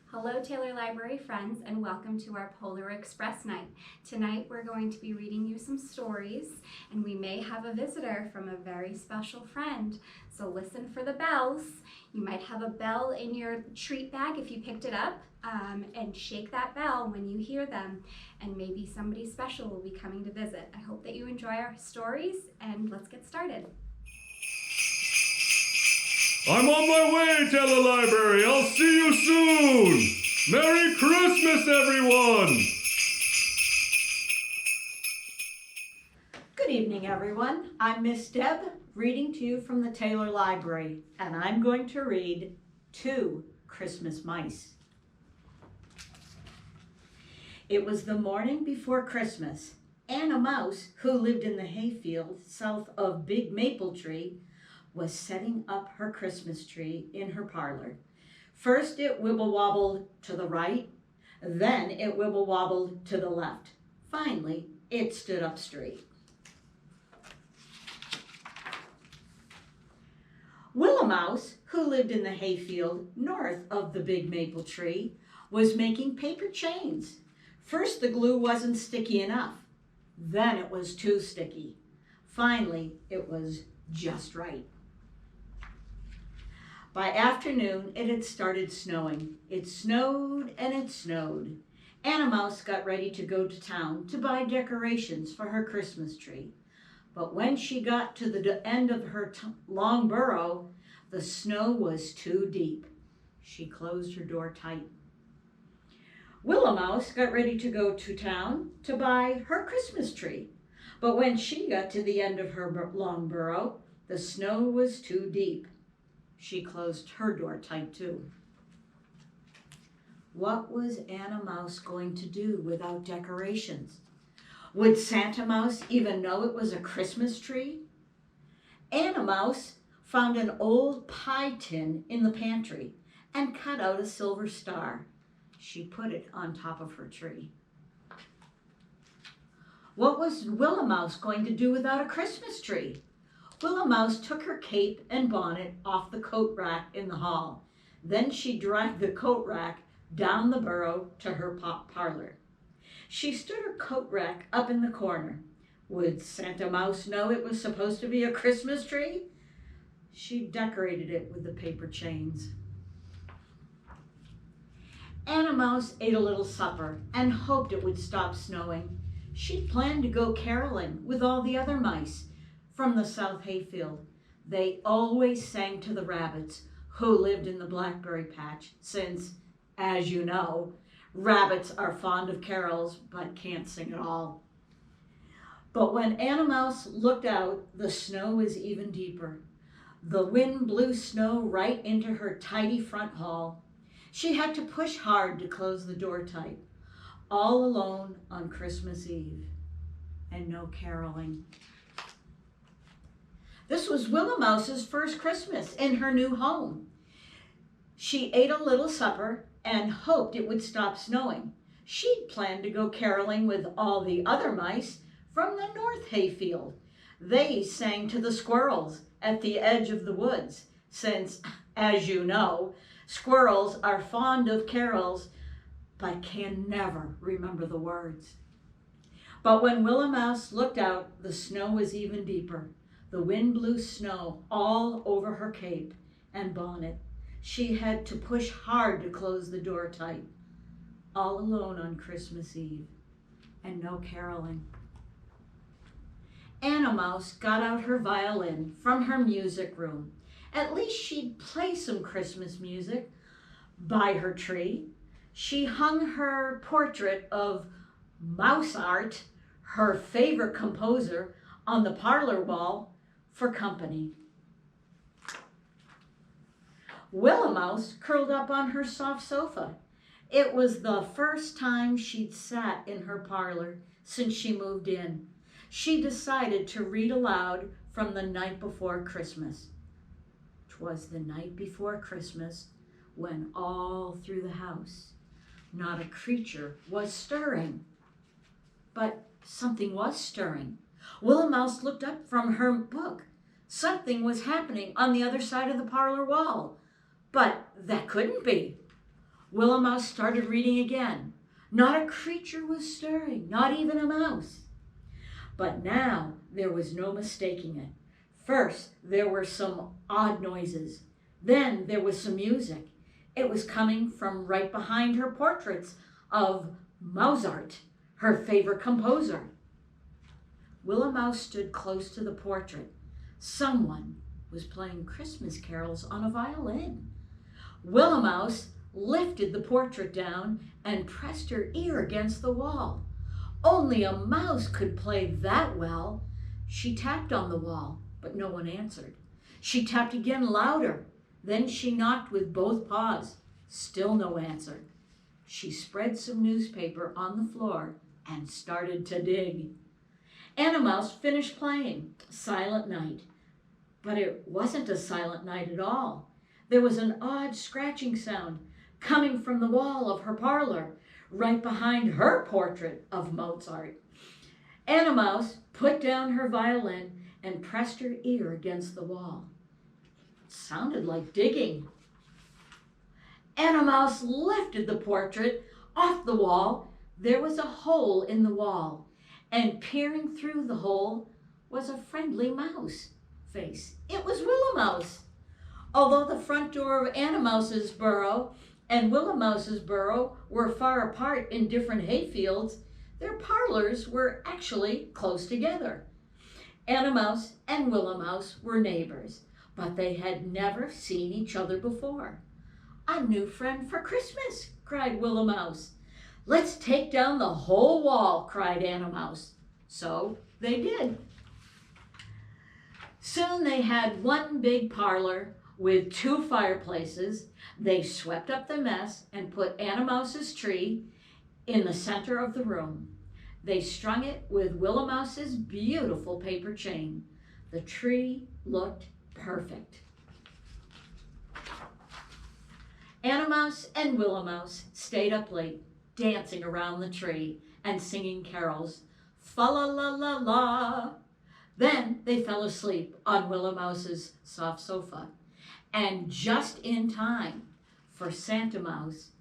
Hello Taylor Library friends, and welcome to our Polar Express night. Tonight we're going to be reading you some stories, and we may have a visitor from a very special friend. So listen for the bells. You might have a bell in your treat bag if you picked it up, and shake that bell when you hear them, and maybe somebody special will be coming to visit. I hope that you enjoy our stories, and let's get started. I'm on my way, Taylor Library. I'll see you soon. Merry Christmas, everyone. Good evening, everyone. I'm Miss Deb, reading to you from the Taylor Library, and I'm going to read 2 Christmas Mice. It was the morning before Christmas. Anna Mouse, who lived in the hayfield south of Big Maple Tree, was setting up her Christmas tree in her parlor. First it wibble-wobbled to the right, then it wibble-wobbled to the left. Finally, it stood up straight. Willow Mouse, who lived in the hayfield north of the Big Maple Tree, was making paper chains. First the glue wasn't sticky enough, then it was too sticky. Finally, it was just right. By afternoon, it had started snowing. It snowed and it snowed. Anna Mouse got ready to go to town to buy decorations for her Christmas tree. But when she got to the end of her long burrow, the snow was too deep. She closed her door tight. Willow Mouse got ready to go to town to buy her Christmas tree. But when she got to the end of her long burrow, the snow was too deep. She closed her door tight too. What was Anna Mouse going to do without decorations? Would Santa Mouse even know it was a Christmas tree? Anna Mouse found an old pie tin in the pantry and cut out a silver star. She put it on top of her tree. What was Willow Mouse going to do without a Christmas tree? Willow Mouse took her cape and bonnet off the coat rack in the hall. Then she dragged the coat rack down the burrow to her parlor. She stood her coat rack up in the corner. Would Santa Mouse know it was supposed to be a Christmas tree? She decorated it with the paper chains. Anna Mouse ate a little supper and hoped it would stop snowing. She planned to go caroling with all the other mice from the South Hayfield. They always sang to the rabbits who lived in the blackberry patch since, as you know, rabbits are fond of carols but can't sing at all. But when Anna Mouse looked out, the snow was even deeper. The wind blew snow right into her tidy front hall. She had to push hard to close the door tight. All alone on Christmas Eve, and no caroling. This was Willow Mouse's first Christmas in her new home. She ate a little supper and hoped it would stop snowing. She'd planned to go caroling with all the other mice from the North Hayfield. They sang to the squirrels at the edge of the woods, since, as you know, squirrels are fond of carols but can never remember the words. But when Willow Mouse looked out, the snow was even deeper. The wind blew snow all over her cape and bonnet. She had to push hard to close the door tight. All alone on Christmas Eve, and no caroling. Anna Mouse got out her violin from her music room. At least she'd play some Christmas music by her tree. She hung her portrait of Mouseart, her favorite composer, on the parlor wall for company. Willow Mouse curled up on her soft sofa. It was the first time she'd sat in her parlor since she moved in. She decided to read aloud from the night before Christmas. 'Twas the night before Christmas, when all through the house not a creature was stirring. But something was stirring. Willow Mouse looked up from her book. Something was happening on the other side of the parlor wall. But that couldn't be. Willow Mouse started reading again. Not a creature was stirring, not even a mouse. But now there was no mistaking it. First, there were some odd noises. Then there was some music. It was coming from right behind her portraits of Mozart, her favorite composer. Willow Mouse stood close to the portrait. Someone was playing Christmas carols on a violin. Willow Mouse lifted the portrait down and pressed her ear against the wall. Only a mouse could play that well. She tapped on the wall, but no one answered. She tapped again louder. Then she knocked with both paws. Still no answer. She spread some newspaper on the floor and started to dig. Anna Mouse finished playing Silent Night. But it wasn't a silent night at all. There was an odd scratching sound coming from the wall of her parlor, right behind her portrait of Mozart. Anna Mouse put down her violin and pressed her ear against the wall. It sounded like digging. Anna Mouse lifted the portrait off the wall. There was a hole in the wall, and peering through the hole was a friendly mouse face. It was Willow Mouse. Although the front door of Anna Mouse's burrow and Willow Mouse's burrow were far apart in different hayfields, their parlors were actually close together. Anna Mouse and Willow Mouse were neighbors, but they had never seen each other before. "A new friend for Christmas," cried Willow Mouse. "Let's take down the whole wall," cried Anna Mouse. So they did. Soon they had one big parlor with 2 fireplaces. They swept up the mess and put Anna Mouse's tree in the center of the room. They strung it with Willow Mouse's beautiful paper chain. The tree looked perfect. Anna Mouse and Willow Mouse stayed up late, dancing around the tree and singing carols. Fa-la-la-la-la. Then they fell asleep on Willow Mouse's soft sofa. And just in time, for Santa Mouse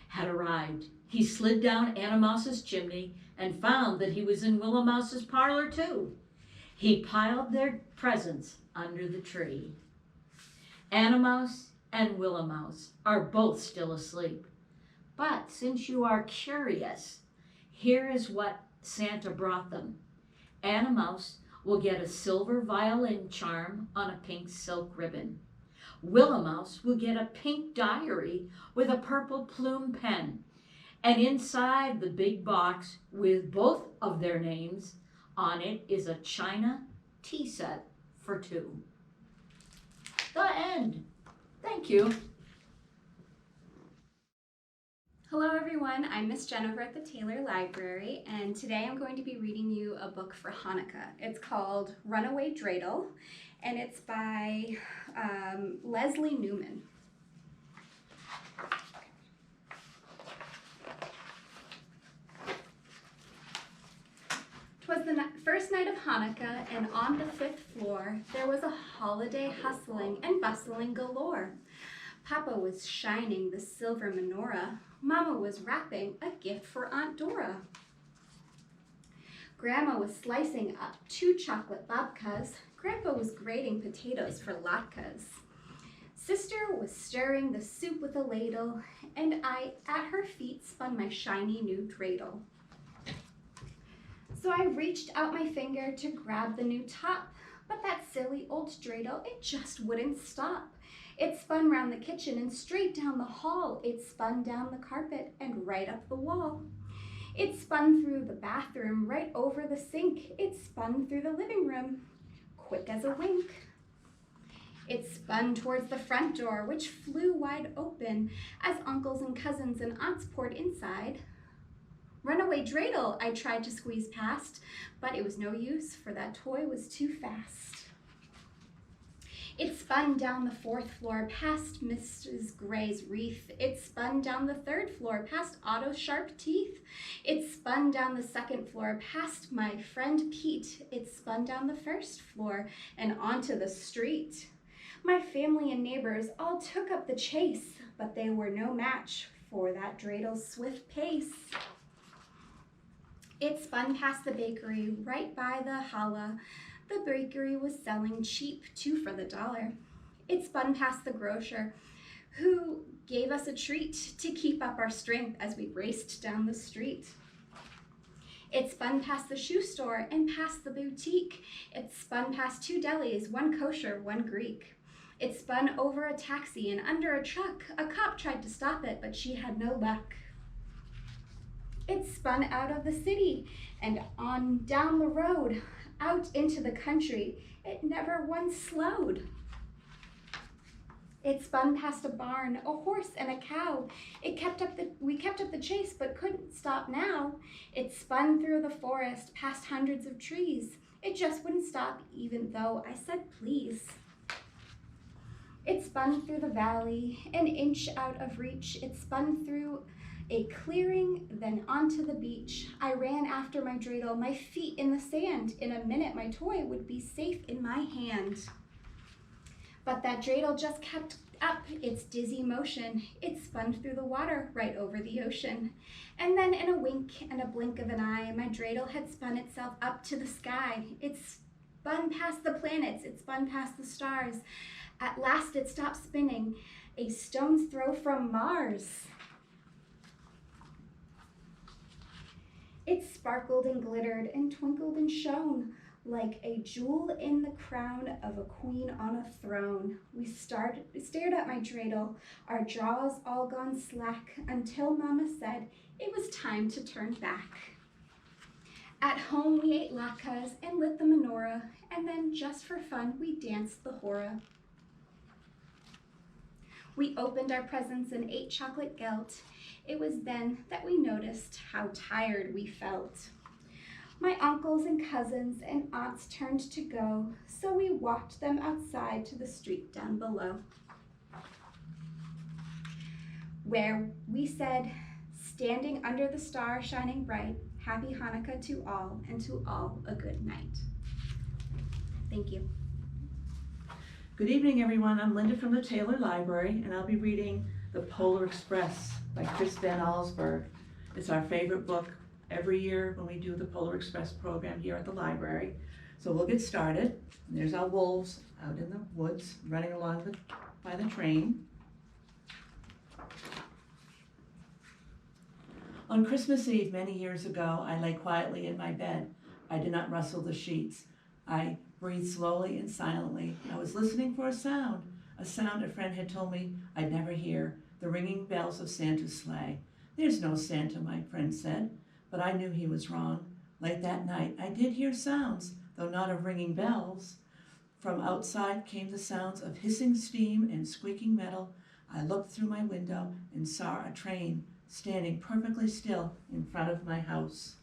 had arrived. He slid down Anna Mouse's chimney and found that he was in Willow Mouse's parlor too. He piled their presents under the tree. Anna Mouse and Willow Mouse are both still asleep. But since you are curious, here is what Santa brought them. Anna Mouse will get a silver violin charm on a pink silk ribbon. Willow Mouse will get a pink diary with a purple plume pen. And inside the big box with both of their names on it is a china tea set for 2. The end. Thank you. Hello everyone, I'm Miss Jennifer at the Taylor Library, and today I'm going to be reading you a book for Hanukkah. It's called Runaway Dreidel, and it's by Leslie Newman. 'Twas the first night of Hanukkah, and on the 5th floor there was a holiday hustling and bustling galore. Papa was shining the silver menorah. Mama was wrapping a gift for Aunt Dora. Grandma was slicing up 2 chocolate babkas. Grandpa was grating potatoes for latkes. Sister was stirring the soup with a ladle, and I at her feet spun my shiny new dreidel. So I reached out my finger to grab the new top, but that silly old dreidel, it just wouldn't stop. It spun round the kitchen and straight down the hall. It spun down the carpet and right up the wall. It spun through the bathroom, right over the sink. It spun through the living room, quick as a wink. It spun towards the front door, which flew wide open as uncles and cousins and aunts poured inside. Runaway Dreidel, I tried to squeeze past, but it was no use, for that toy was too fast. It spun down the 4th floor past Mrs. Gray's wreath. It spun down the 3rd floor past Otto's sharp teeth. It spun down the 2nd floor past my friend Pete. It spun down the 1st floor and onto the street. My family and neighbors all took up the chase, but they were no match for that Dreidel's swift pace. It spun past the bakery right by the holla. The bakery was selling cheap 2 for the $1. It spun past the grocer, who gave us a treat to keep up our strength as we raced down the street. It spun past the shoe store and past the boutique. It spun past 2 delis, 1 kosher, 1 Greek. It spun over a taxi and under a truck. A cop tried to stop it, but she had no luck. It spun out of the city and on down the road, out into the country. It never once slowed. It spun past a barn, a horse and a cow. We kept up the chase, but couldn't stop now. It spun through the forest, past hundreds of trees. It just wouldn't stop, even though I said please. It spun through the valley, an inch out of reach. It spun through a clearing, then onto the beach. I ran after my dreidel, my feet in the sand. In a minute, my toy would be safe in my hand. But that dreidel just kept up its dizzy motion. It spun through the water right over the ocean. And then in a wink and a blink of an eye, my dreidel had spun itself up to the sky. It spun past the planets, it spun past the stars. At last it stopped spinning, a stone's throw from Mars. It sparkled and glittered and twinkled and shone like a jewel in the crown of a queen on a throne. We stared at my dreidel, our jaws all gone slack, until Mama said it was time to turn back. At home we ate latkes and lit the menorah, and then just for fun we danced the hora. We opened our presents and ate chocolate gelt. It was then that we noticed how tired we felt. My uncles and cousins and aunts turned to go, so we walked them outside to the street down below, where we said, standing under the star shining bright, Happy Hanukkah to all, and to all a good night. Thank you. Good evening, everyone. I'm Linda from the Taylor Library, and I'll be reading The Polar Express by Chris Van Allsburg. It's our favorite book every year when we do the Polar Express program here at the library. So we'll get started. There's our wolves out in the woods running along by the train. On Christmas Eve many years ago, I lay quietly in my bed. I did not rustle the sheets. I breathed slowly and silently. I was listening for a sound a friend had told me I'd never hear, the ringing bells of Santa's sleigh. There's no Santa, my friend said, but I knew he was wrong. Late that night, I did hear sounds, though not of ringing bells. From outside came the sounds of hissing steam and squeaking metal. I looked through my window and saw a train standing perfectly still in front of my house.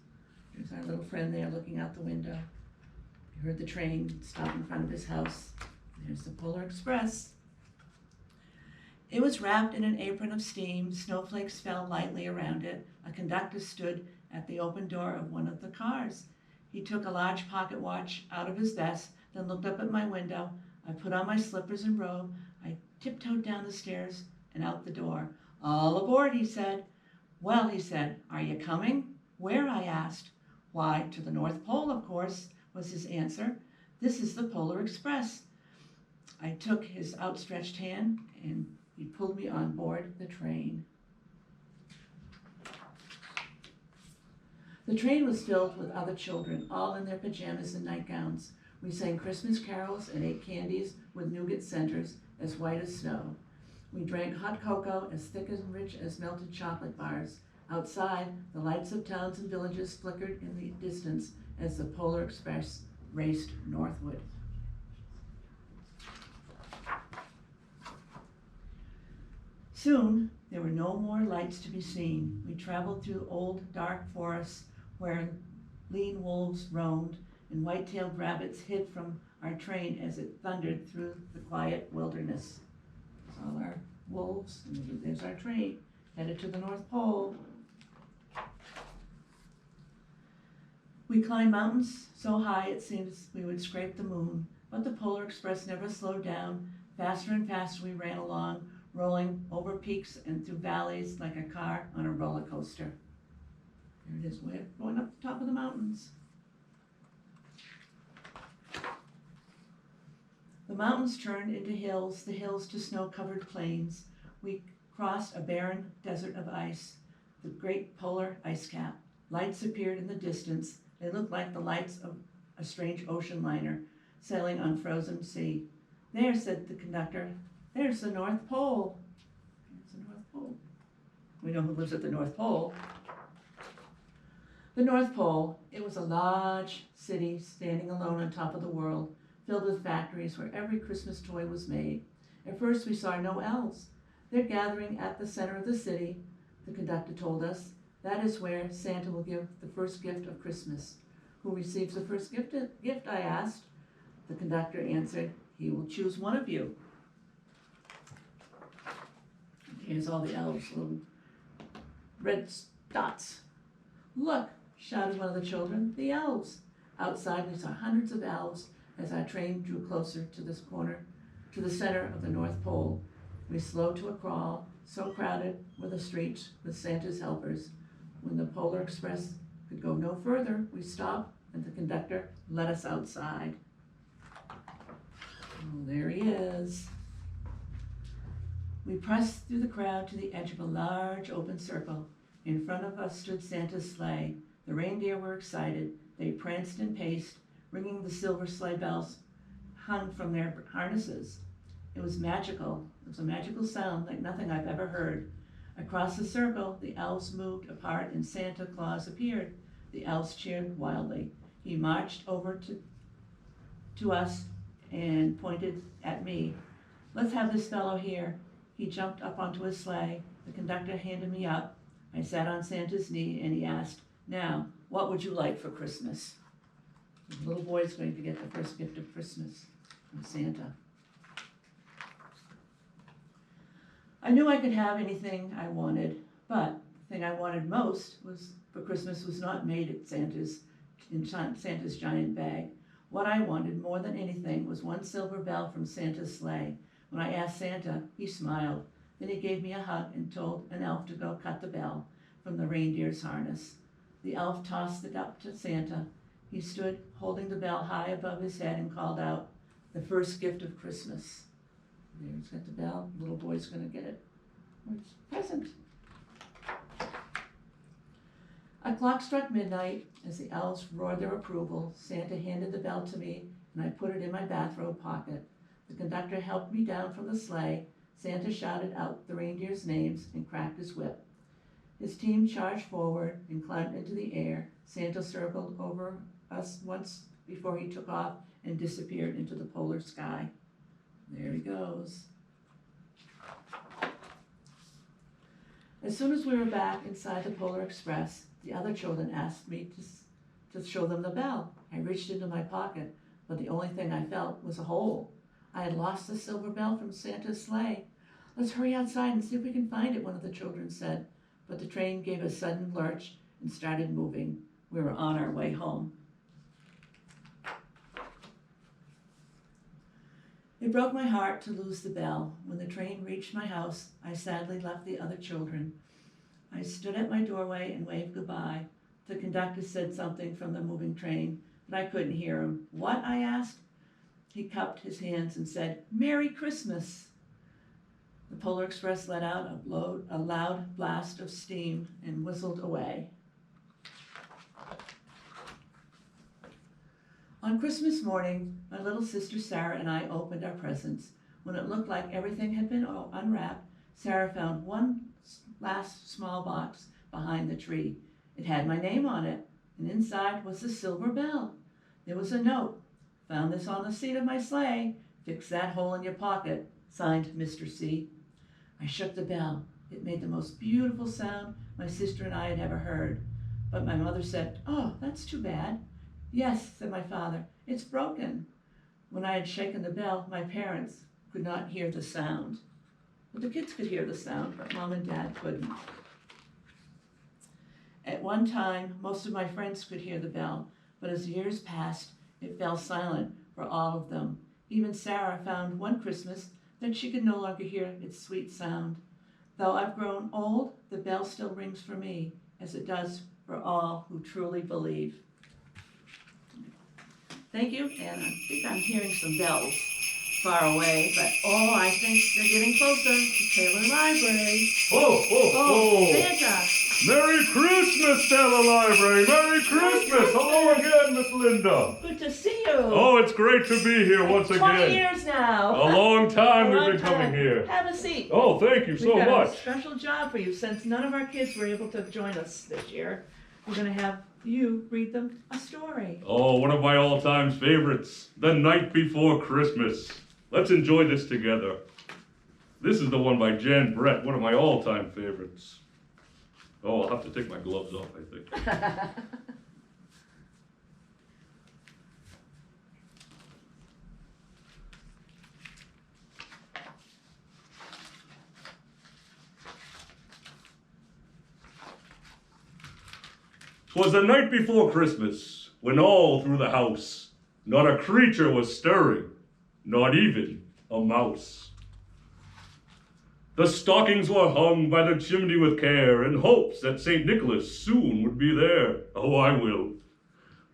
There's our little friend there looking out the window. You heard the train stop in front of his house. There's the Polar Express. It was wrapped in an apron of steam. Snowflakes fell lightly around it. A conductor stood at the open door of one of the cars. He took a large pocket watch out of his vest, then looked up at my window. I put on my slippers and robe. I tiptoed down the stairs and out the door. All aboard, he said. Well, he said, are you coming? Where? I asked. Why, to the North Pole, of course, was his answer. This is the Polar Express. I took his outstretched hand and he pulled me on board the train. The train was filled with other children, all in their pajamas and nightgowns. We sang Christmas carols and ate candies with nougat centers as white as snow. We drank hot cocoa as thick and rich as melted chocolate bars. Outside, the lights of towns and villages flickered in the distance as the Polar Express raced northward. Soon, there were no more lights to be seen. We traveled through old, dark forests where lean wolves roamed and white-tailed rabbits hid from our train as it thundered through the quiet wilderness. All our wolves, and there's our train, headed to the North Pole. We climbed mountains so high it seems we would scrape the moon, but the Polar Express never slowed down. Faster and faster we ran along, rolling over peaks and through valleys like a car on a roller coaster. There it is, way up, going up the top of the mountains. The mountains turned into hills, the hills to snow-covered plains. We crossed a barren desert of ice, the great polar ice cap. Lights appeared in the distance. They looked like the lights of a strange ocean liner sailing on frozen sea. There, said the conductor, there's the North Pole. There's the North Pole. We know who lives at the North Pole. The North Pole, it was a large city standing alone on top of the world, filled with factories where every Christmas toy was made. At first we saw no elves. They're gathering at the center of the city, the conductor told us. That is where Santa will give the first gift of Christmas. Who receives the first gift, I asked. The conductor answered, he will choose one of you. Here's all the elves, little red dots. Look, shouted one of the children, the elves. Outside we saw hundreds of elves as our train drew closer to this corner, to the center of the North Pole. We slowed to a crawl, so crowded were the streets with Santa's helpers. When the Polar Express could go no further, we stopped and the conductor let us outside. Oh, there he is. We pressed through the crowd to the edge of a large open circle. In front of us stood Santa's sleigh. The reindeer were excited. They pranced and paced, ringing the silver sleigh bells hung from their harnesses. It was magical. It was a magical sound like nothing I've ever heard. Across the circle, the elves moved apart and Santa Claus appeared. The elves cheered wildly. He marched over to us and pointed at me. Let's have this fellow here. He jumped up onto his sleigh. The conductor handed me up. I sat on Santa's knee and he asked, now, what would you like for Christmas? The little boy's going to get the first gift of Christmas from Santa. I knew I could have anything I wanted, but the thing I wanted most for Christmas was not made at Santa's giant bag. What I wanted more than anything was one silver bell from Santa's sleigh. When I asked Santa, he smiled. Then he gave me a hug and told an elf to go cut the bell from the reindeer's harness. The elf tossed it up to Santa. He stood holding the bell high above his head and called out, the first gift of Christmas. There, he's got the bell. The little boy's going to get it. It's a present. A clock struck midnight. As the elves roared their approval, Santa handed the bell to me, and I put it in my bathrobe pocket. The conductor helped me down from the sleigh. Santa shouted out the reindeers' names and cracked his whip. His team charged forward and climbed into the air. Santa circled over us once before he took off and disappeared into the polar sky. There he goes. As soon as we were back inside the Polar Express, the other children asked me to show them the bell. I reached into my pocket, but the only thing I felt was a hole. I had lost the silver bell from Santa's sleigh. Let's hurry outside and see if we can find it, one of the children said. But the train gave a sudden lurch and started moving. We were on our way home. It broke my heart to lose the bell. When the train reached my house, I sadly left the other children. I stood at my doorway and waved goodbye. The conductor said something from the moving train, but I couldn't hear him. What? I asked. He cupped his hands and said, Merry Christmas. The Polar Express let out a loud blast of steam and whistled away. On Christmas morning, my little sister Sarah and I opened our presents. When it looked like everything had been unwrapped, Sarah found one last small box behind the tree. It had my name on it, and inside was a silver bell. There was a note. Found this on the seat of my sleigh. Fix that hole in your pocket. Signed, Mr. C. I shook the bell. It made the most beautiful sound my sister and I had ever heard. But my mother said, oh, that's too bad. Yes, said my father, it's broken. When I had shaken the bell, my parents could not hear the sound. But the kids could hear the sound, but Mom and Dad couldn't. At one time, most of my friends could hear the bell, but as years passed, it fell silent for all of them. Even Sarah found one Christmas then she could no longer hear its sweet sound. Though I've grown old, the bell still rings for me, as it does for all who truly believe. Thank you, and I think I'm hearing some bells far away, but I think they're getting closer to Taylor Library. Ho, ho, ho! Santa! Merry Christmas, Taylor Library! Merry Christmas! Hello again, Miss Linda. Good to see you. Oh, it's great to be here once 20 again. years now. A long time A we've long been coming time. here. Have a seat. Oh, thank you so We've got a much. special job for you. Since none of our kids were able to join us this year, we're going to have you read them a story. Oh, one of my all-time favorites, The Night Before Christmas. Let's enjoy this together. This is the one by Jan Brett, one of my all-time favorites. Oh, I'll have to take my gloves off, I think. 'Twas the night before Christmas, when all through the house not a creature was stirring, not even a mouse. The stockings were hung by the chimney with care, in hopes that St. Nicholas soon would be there. Oh, I will.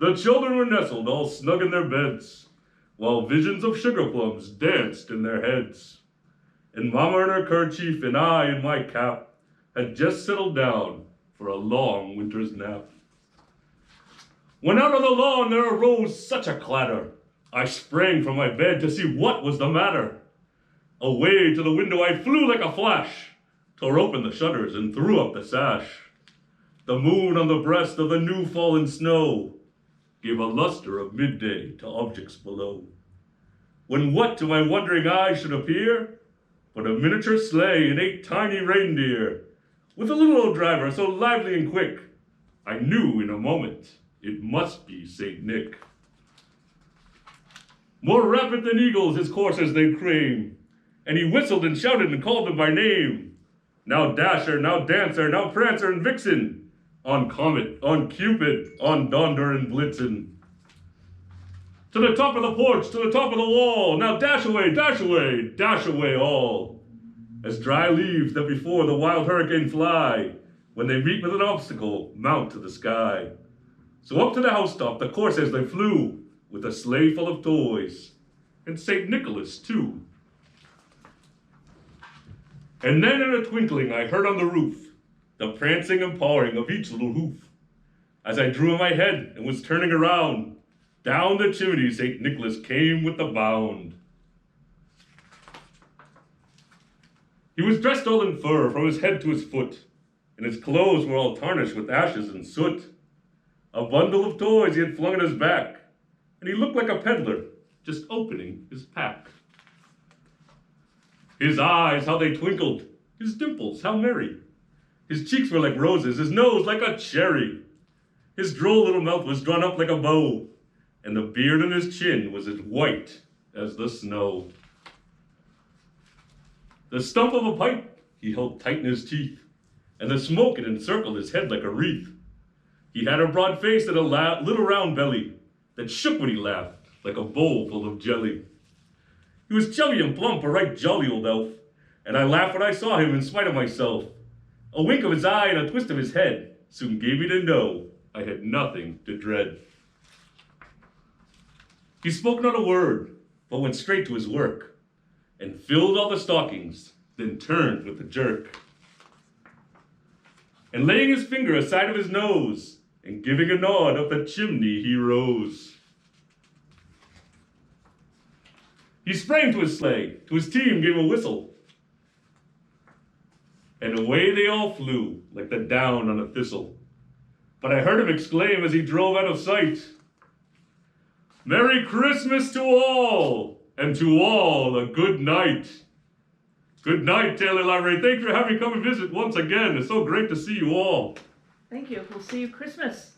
The children were nestled all snug in their beds, while visions of sugar plums danced in their heads. And Mama in her kerchief and I in my cap had just settled down for a long winter's nap. When out of the lawn there arose such a clatter, I sprang from my bed to see what was the matter. Away to the window I flew like a flash, tore open the shutters and threw up the sash. The moon on the breast of the new fallen snow gave a luster of midday to objects below. When what to my wondering eyes should appear but a miniature sleigh and 8 tiny reindeer, with a little old driver so lively and quick, I knew in a moment it must be St. Nick. More rapid than eagles his coursers they'd crane, and he whistled and shouted and called them by name. Now Dasher, now Dancer, now Prancer and Vixen, on Comet, on Cupid, on Donder and Blitzen. To the top of the porch, to the top of the wall, now dash away all. As dry leaves that before the wild hurricane fly, when they meet with an obstacle, mount to the sky. So up to the housetop the coursers they flew, with a sleigh full of toys, and St. Nicholas too. And then in a twinkling I heard on the roof the prancing and pawing of each little hoof. As I drew in my head and was turning around, down the chimney St. Nicholas came with a bound. He was dressed all in fur from his head to his foot, and his clothes were all tarnished with ashes and soot. A bundle of toys he had flung at his back, and he looked like a peddler just opening his pack. His eyes, how they twinkled, his dimples, how merry. His cheeks were like roses, his nose like a cherry. His droll little mouth was drawn up like a bow, and the beard on his chin was as white as the snow. The stump of a pipe he held tight in his teeth, and the smoke it encircled his head like a wreath. He had a broad face and a little round belly that shook when he laughed like a bowl full of jelly. He was chubby and plump, a right jolly old elf, and I laughed when I saw him in spite of myself. A wink of his eye and a twist of his head soon gave me to know I had nothing to dread. He spoke not a word, but went straight to his work, and filled all the stockings, then turned with a jerk. And laying his finger aside of his nose, and giving a nod up the chimney he rose. He sprang to his sleigh, to his team gave a whistle, and away they all flew like the down on a thistle. But I heard him exclaim as he drove out of sight, "Merry Christmas to all, and to all a good night." Good night, Taylor Library. Thank you for having me come and visit once again. It's so great to see you all. Thank you. We'll see you Christmas.